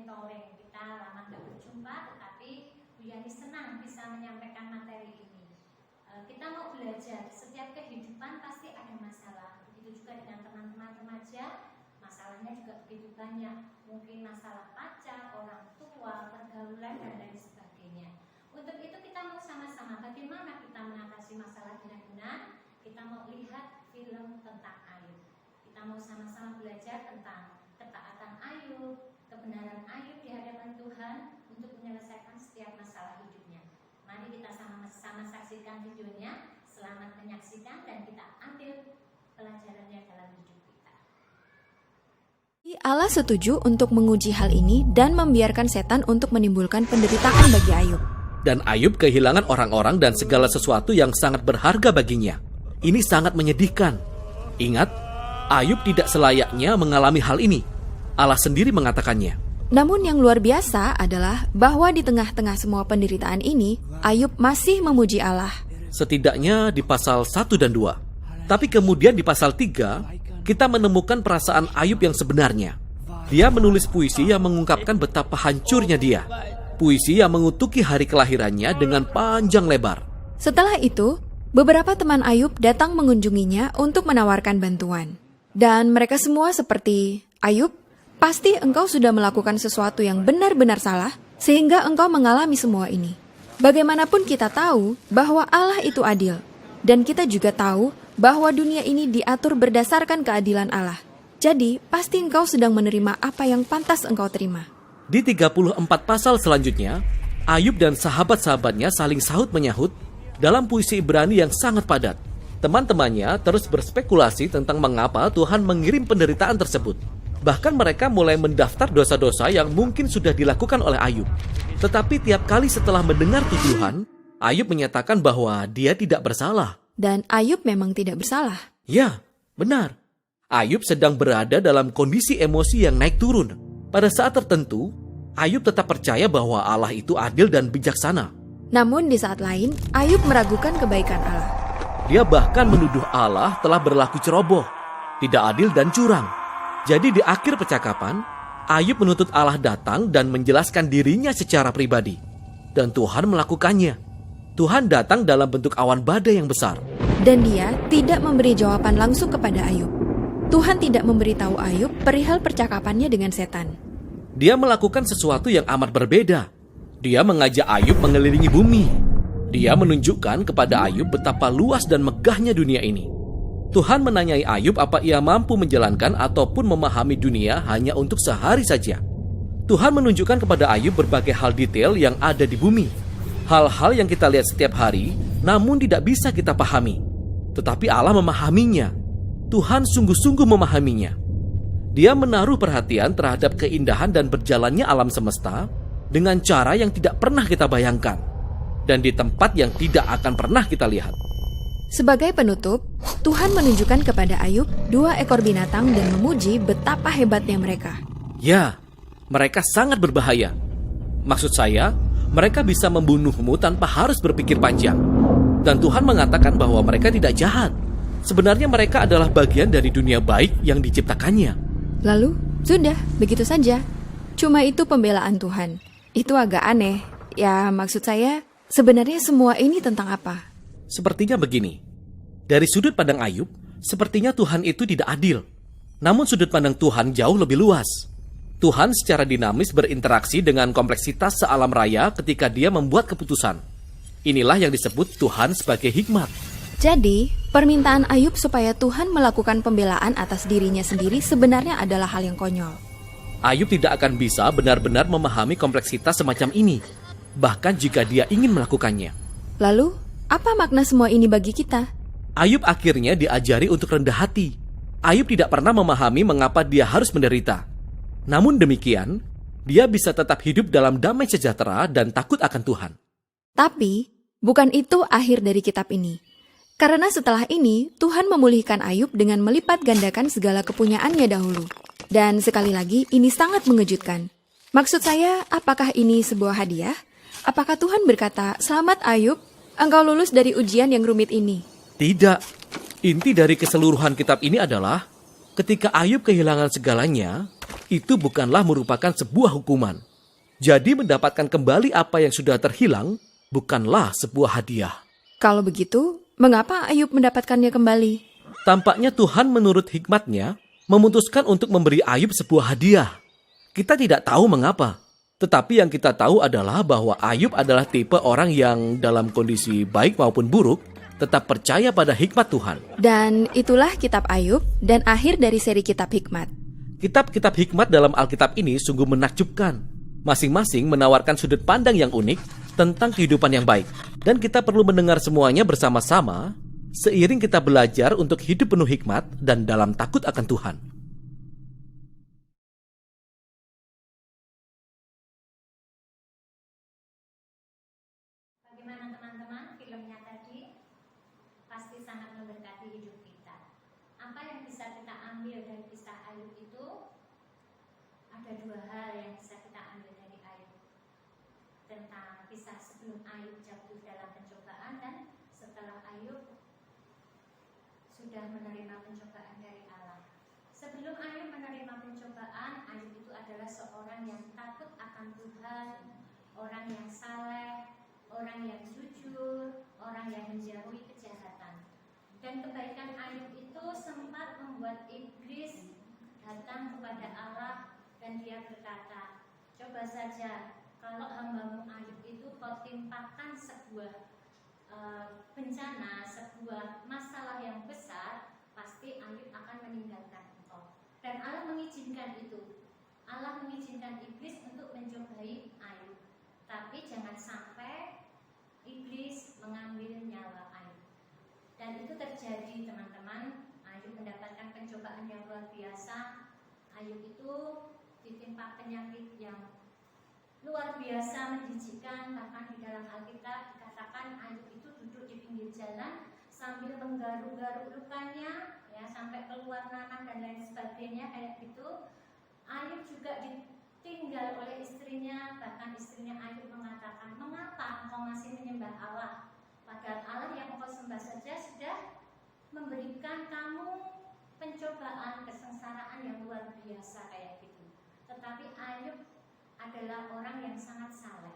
monitoring. Kita lama nggak berjumpa, tetapi Bu Yani senang bisa menyampaikan materi ini. Kita mau belajar, setiap kehidupan pasti ada masalah. Begitu juga dengan teman-teman remaja, masalahnya juga begitu banyak. Mungkin masalah pacar, orang tua, pergaulan, dan lain sebagainya. Untuk itu kita mau sama-sama bagaimana kita mengatasi masalah dengan kita mau lihat film tentang Ayub. Kita mau sama-sama belajar tentang ketaatan Ayub, kebenaran Ayub di hadapan Tuhan untuk menyelesaikan setiap masalah hidupnya. Mari kita sama-sama saksikan videonya. Selamat menyaksikan dan kita ambil pelajarannya dalam hidup kita. Allah setuju untuk menguji hal ini dan membiarkan setan untuk menimbulkan penderitaan bagi Ayub. Dan Ayub kehilangan orang-orang dan segala sesuatu yang sangat berharga baginya. Ini sangat menyedihkan. Ingat, Ayub tidak selayaknya mengalami hal ini. Allah sendiri mengatakannya. Namun yang luar biasa adalah bahwa di tengah-tengah semua penderitaan ini, Ayub masih memuji Allah. Setidaknya di pasal 1 dan 2. Tapi kemudian di pasal 3, kita menemukan perasaan Ayub yang sebenarnya. Dia menulis puisi yang mengungkapkan betapa hancurnya dia. Puisi yang mengutuki hari kelahirannya dengan panjang lebar. Setelah itu, beberapa teman Ayub datang mengunjunginya untuk menawarkan bantuan. Dan mereka semua seperti, Ayub, pasti engkau sudah melakukan sesuatu yang benar-benar salah, sehingga engkau mengalami semua ini. Bagaimanapun kita tahu bahwa Allah itu adil, dan kita juga tahu bahwa dunia ini diatur berdasarkan keadilan Allah. Jadi, pasti engkau sedang menerima apa yang pantas engkau terima. Di 34 pasal selanjutnya, Ayub dan sahabat-sahabatnya saling sahut-menyahut dalam puisi Ibrani yang sangat padat. Teman-temannya terus berspekulasi tentang mengapa Tuhan mengirim penderitaan tersebut. Bahkan mereka mulai mendaftar dosa-dosa yang mungkin sudah dilakukan oleh Ayub. Tetapi tiap kali setelah mendengar tuduhan, Ayub menyatakan bahwa dia tidak bersalah. Dan Ayub memang tidak bersalah. Ya, benar. Ayub sedang berada dalam kondisi emosi yang naik turun. Pada saat tertentu, Ayub tetap percaya bahwa Allah itu adil dan bijaksana. Namun di saat lain, Ayub meragukan kebaikan Allah. Dia bahkan menuduh Allah telah berlaku ceroboh, tidak adil dan curang. Jadi di akhir percakapan, Ayub menuntut Allah datang dan menjelaskan dirinya secara pribadi. Dan Tuhan melakukannya. Tuhan datang dalam bentuk awan badai yang besar. Dan dia tidak memberi jawaban langsung kepada Ayub. Tuhan tidak memberitahu Ayub perihal percakapannya dengan setan. Dia melakukan sesuatu yang amat berbeda. Dia mengajak Ayub mengelilingi bumi. Dia menunjukkan kepada Ayub betapa luas dan megahnya dunia ini. Tuhan menanyai Ayub apa ia mampu menjalankan ataupun memahami dunia hanya untuk sehari saja. Tuhan menunjukkan kepada Ayub berbagai hal detail yang ada di bumi. Hal-hal yang kita lihat setiap hari, namun tidak bisa kita pahami. Tetapi Allah memahaminya. Tuhan sungguh-sungguh memahaminya. Dia menaruh perhatian terhadap keindahan dan berjalannya alam semesta dengan cara yang tidak pernah kita bayangkan. Dan di tempat yang tidak akan pernah kita lihat. Sebagai penutup, Tuhan menunjukkan kepada Ayub 2 ekor binatang dan memuji betapa hebatnya mereka. Ya, mereka sangat berbahaya. Maksud saya, mereka bisa membunuhmu tanpa harus berpikir panjang. Dan Tuhan mengatakan bahwa mereka tidak jahat. Sebenarnya mereka adalah bagian dari dunia baik yang diciptakannya. Lalu, sudah, begitu saja. Cuma itu pembelaan Tuhan. Itu agak aneh. Ya, maksud saya, sebenarnya semua ini tentang apa? Sepertinya begini. Dari sudut pandang Ayub, sepertinya Tuhan itu tidak adil. Namun sudut pandang Tuhan jauh lebih luas. Tuhan secara dinamis berinteraksi dengan kompleksitas sealam raya ketika dia membuat keputusan. Inilah yang disebut Tuhan sebagai hikmat. Jadi, permintaan Ayub supaya Tuhan melakukan pembelaan atas dirinya sendiri sebenarnya adalah hal yang konyol. Ayub tidak akan bisa benar-benar memahami kompleksitas semacam ini, bahkan jika dia ingin melakukannya. Lalu, apa makna semua ini bagi kita? Ayub akhirnya diajari untuk rendah hati. Ayub tidak pernah memahami mengapa dia harus menderita. Namun demikian, dia bisa tetap hidup dalam damai sejahtera dan takut akan Tuhan. Tapi, bukan itu akhir dari kitab ini. Karena setelah ini, Tuhan memulihkan Ayub dengan melipat gandakan segala kepunyaannya dahulu. Dan sekali lagi, ini sangat mengejutkan. Maksud saya, apakah ini sebuah hadiah? Apakah Tuhan berkata, "Selamat Ayub, engkau lulus dari ujian yang rumit ini"? Tidak. Inti dari keseluruhan kitab ini adalah ketika Ayub kehilangan segalanya, itu bukanlah merupakan sebuah hukuman. Jadi mendapatkan kembali apa yang sudah terhilang bukanlah sebuah hadiah. Kalau begitu, mengapa Ayub mendapatkannya kembali? Tampaknya Tuhan menurut hikmatnya memutuskan untuk memberi Ayub sebuah hadiah. Kita tidak tahu mengapa. Tetapi yang kita tahu adalah bahwa Ayub adalah tipe orang yang dalam kondisi baik maupun buruk tetap percaya pada hikmat Tuhan. Dan itulah kitab Ayub dan akhir dari seri kitab hikmat. Kitab-kitab hikmat dalam Alkitab ini sungguh menakjubkan. Masing-masing menawarkan sudut pandang yang unik tentang kehidupan yang baik. Dan kita perlu mendengar semuanya bersama-sama seiring kita belajar untuk hidup penuh hikmat dan dalam takut akan Tuhan. Bagaimana teman-teman, filmnya tadi pasti sangat memberkati hidup kita. Apa yang bisa kita ambil dari kisah Ayub itu? Ada dua hal yang bisa kita ambil dari Ayub. Tentang kisah sebelum Ayub jatuh dalam pencobaan dan setelah Ayub sudah menerima pencobaan dari Allah. Sebelum Ayub menerima pencobaan, Ayub itu adalah seorang yang takut akan Tuhan, orang yang saleh, orang yang jujur, orang yang menjauhi kejahatan. Dan kebaikan Ayub itu sempat membuat iblis datang kepada Allah dan dia berkata, coba saja kalau hambamu Ayub itu kau timpakan sebuah bencana, sebuah masalah yang besar, pasti Ayub akan meninggalkan engkau. Dan Allah mengizinkan itu. Allah mengizinkan iblis untuk mencobai Ayub. Tapi jangan sampai iblis mengambil nyawa Ayub. Dan itu terjadi, teman-teman. Ayub mendapatkan pencobaan yang luar biasa. Ayub itu ditimpa penyakit yang luar biasa, menjijikkan. Bahkan di dalam Alkitab dikatakan Ayub itu duduk di pinggir jalan sambil menggaruk-garuk lukanya, ya, sampai keluar nanah dan lain sebagainya kayak gitu. Ayub juga ditinggal oleh istrinya, bahkan istrinya Ayub mengatakan, mengapa engkau masih menyembah Allah? Padahal Allah yang engkau sembah saja sudah memberikan kamu pencobaan, kesengsaraan yang luar biasa kayak gitu. Tetapi Ayub adalah orang yang sangat saleh.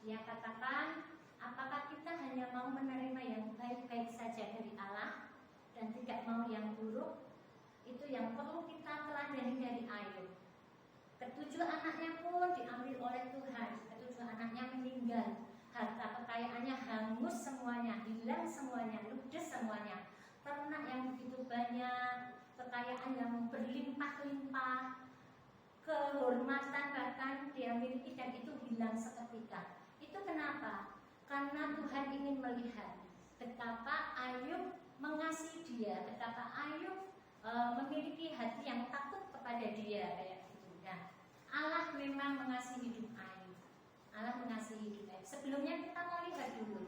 Dia katakan, apakah kita hanya mau menerima yang baik-baik saja dari Allah dan tidak mau yang buruk? Itu yang perlu kita teladani dari Ayub. Ketujuh anaknya pun diambil oleh Tuhan. Ketujuh anaknya meninggal. Harta kekayaannya hangus semuanya, hilang semuanya, ludes semuanya. Ternak yang begitu banyak, kekayaan yang berlimpah-limpah, kehormatan bahkan dia miliki, dan itu hilang seketika. Itu kenapa? Karena Tuhan ingin melihat betapa Ayub mengasihi dia, betapa Ayub memiliki hati yang takut kepada dia kayak gitu. Nah, Allah memang mengasihi hidup Ayub. Allah mengasihi hidup Ayub. Sebelumnya kita mau lihat dulu.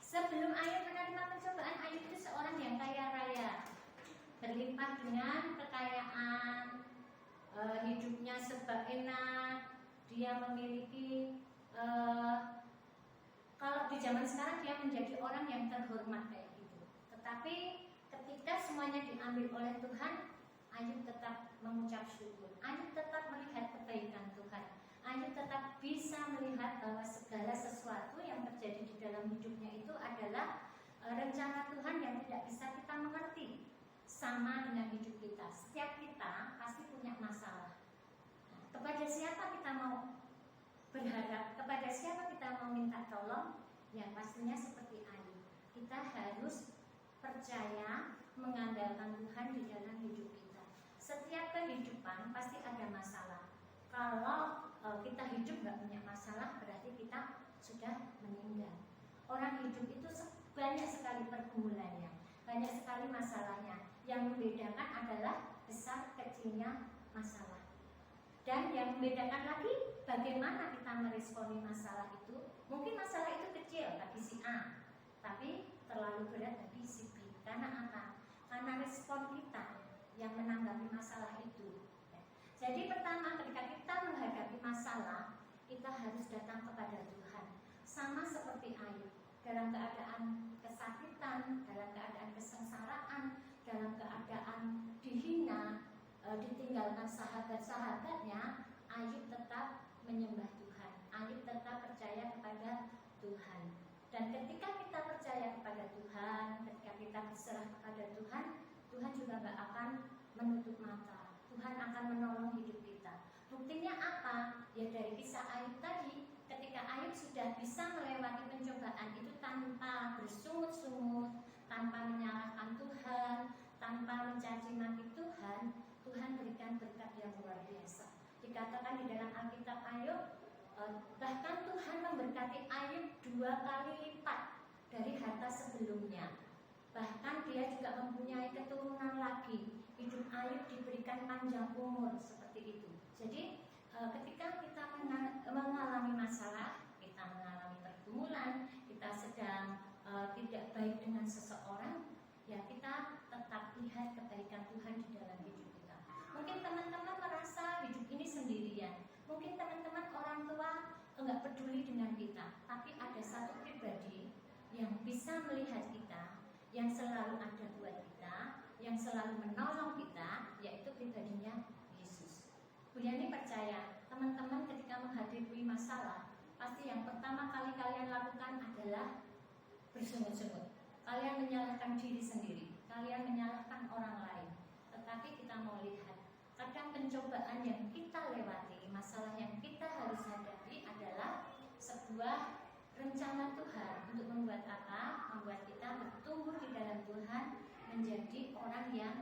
Sebelum Ayub menerima pencobaan, Ayub itu seorang yang kaya raya, berlimpah dengan kekayaan, hidupnya serba enak. Dia memiliki kalau di zaman sekarang dia menjadi orang yang terhormat kayak gitu. Tetapi ketika semuanya diambil oleh Tuhan, Ayub tetap mengucap syukur. Ayub tetap melihat kebaikan Tuhan. Ayub tetap bisa melihat bahwa segala sesuatu yang terjadi di dalam hidupnya itu adalah rencana Tuhan yang tidak bisa kita mengerti. Sama dengan hidup kita. Setiap kita pasti punya masalah. Nah, kepada siapa kita mau berharap? Kepada siapa kita mau minta tolong? Ya pastinya seperti Ayub. Kita harus percaya, mengandalkan Tuhan di dalam hidup kita. Setiap kehidupan pasti ada masalah. Kalau kita hidup nggak punya masalah, berarti kita sudah meninggal. Orang hidup itu banyak sekali pergumulannya, banyak sekali masalahnya. Yang membedakan adalah besar kecilnya masalah. Dan yang membedakan lagi bagaimana kita meresponi masalah itu. Mungkin masalah itu kecil bagi si A, tapi terlalu berat bagi si B. Karena apa? Karena respon kita yang menanggapi masalah itu. Jadi pertama, ketika kita menghadapi masalah, kita harus datang kepada Tuhan. Sama seperti Ayub, dalam keadaan kesakitan, dalam keadaan kesengsaraan, dalam keadaan dihina, ditinggalkan sahabat-sahabatnya, Ayub tetap menyembah Tuhan. Ayub tetap percaya kepada Tuhan. Dan ketika kita percaya kepada Tuhan, ketika kita berserah kepada Tuhan, Tuhan juga gak akan menutup mata. Tuhan akan menolong hidup kita. Buktinya apa? Ya dari kisah Ayub tadi, ketika Ayub sudah bisa melewati pencobaan itu tanpa bersungut-sungut, tanpa menyalahkan Tuhan, tanpa mencaci maki Tuhan, Tuhan berikan berkat yang luar biasa. Dikatakan di dalam Alkitab Ayub, bahkan Tuhan memberkati Ayub 2 kali lipat dari harta sebelumnya. Bahkan dia juga mempunyai keturunan lagi. Hidup Ayub diberikan panjang umur seperti itu. Jadi ketika kita mengalami masalah, kita mengalami pergumulan, kita sedang tidak baik dengan seseorang, ya kita tetap lihat kebaikan Tuhan di dalam hidup kita. Mungkin teman-teman merasa hidup ini sendirian. Mungkin teman-teman orang tua enggak peduli dengan kita, tapi ada satu pribadi yang bisa melihat kita, yang selalu ada buat kita, yang selalu menolong kita, yaitu pribadinya Yesus. Bu Yani percaya, teman-teman ketika menghadapi masalah, pasti yang pertama kali kalian lakukan adalah bersungut-sungut. Kalian menyalahkan diri sendiri, kalian menyalahkan orang lain. Tetapi kita mau lihat, kadang pencobaan yang kita lewati, masalah yang kita harus hadapi adalah sebuah rencana Tuhan untuk membuat apa? Membuat kita bertumbuh di dalam Tuhan, menjadi orang yang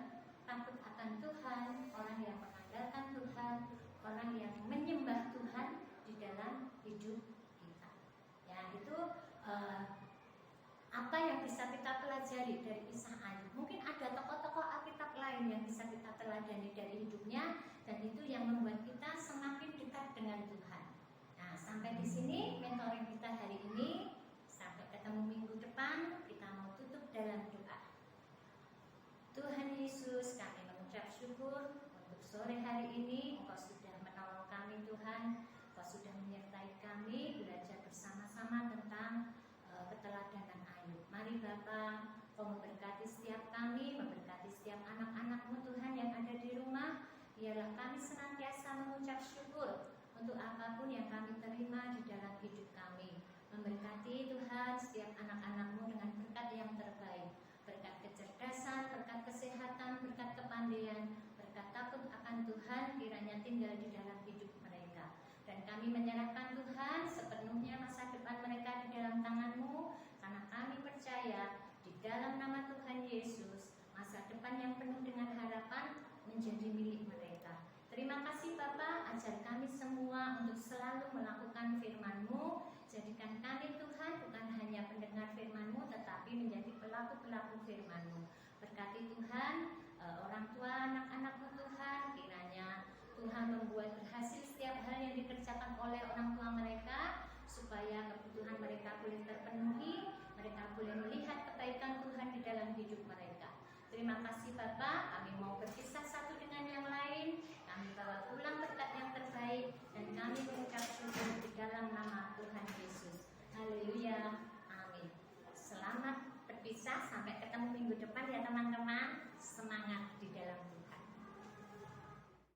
takut akan Tuhan, orang yang mengandalkan Tuhan, orang yang menyembah Tuhan di dalam hidup kita. Ya, itu apa yang bisa kita pelajari dari kisah Ayub. Mungkin ada tokoh-tokoh Alkitab lain yang bisa kita teladani dari hidupnya, dan itu yang membuat kita semakin dekat dengan Tuhan. Nah, sampai di sini mentoring kita hari ini. Sampai ketemu minggu depan, kita mau tutup dalam doa. Tuhan Yesus, kami mengucap syukur untuk sore hari ini. Engkau sudah menolong kami Tuhan, Engkau sudah menyertai kami belajar bersama-sama tentang keteladanan Ayub. Mari Bapa, Kau memberkati setiap kami, memberkati setiap anak-anak-Mu Tuhan yang ada di rumah. Biarlah kami senantiasa mengucap syukur untuk apapun yang kami terima di dalam hidup kami. Memberkati Tuhan setiap anak-anak-Mu dengan berkat yang terbaik, berkat kecerdasan, berkat kesehatan, berkat kepandaian, berkat takut akan Tuhan kiranya tinggal di dalam hidup mereka. Dan kami menyerahkan Tuhan sepenuhnya masa depan mereka di dalam tangan-Mu, karena kami percaya di dalam nama Tuhan Yesus masa depan yang penuh dengan harapan menjadi milik mereka. Terima kasih Bapa, ajar kami semua untuk selalu melakukan firman-Mu. Jadikan kami Tuhan bukan hanya pendengar firman-Mu, tetapi menjadi pelaku-pelaku firman-Mu. Berkati Tuhan orang tua anak-anak-Mu Tuhan, kiranya Tuhan membuat berhasil setiap hal yang dikerjakan oleh orang tua mereka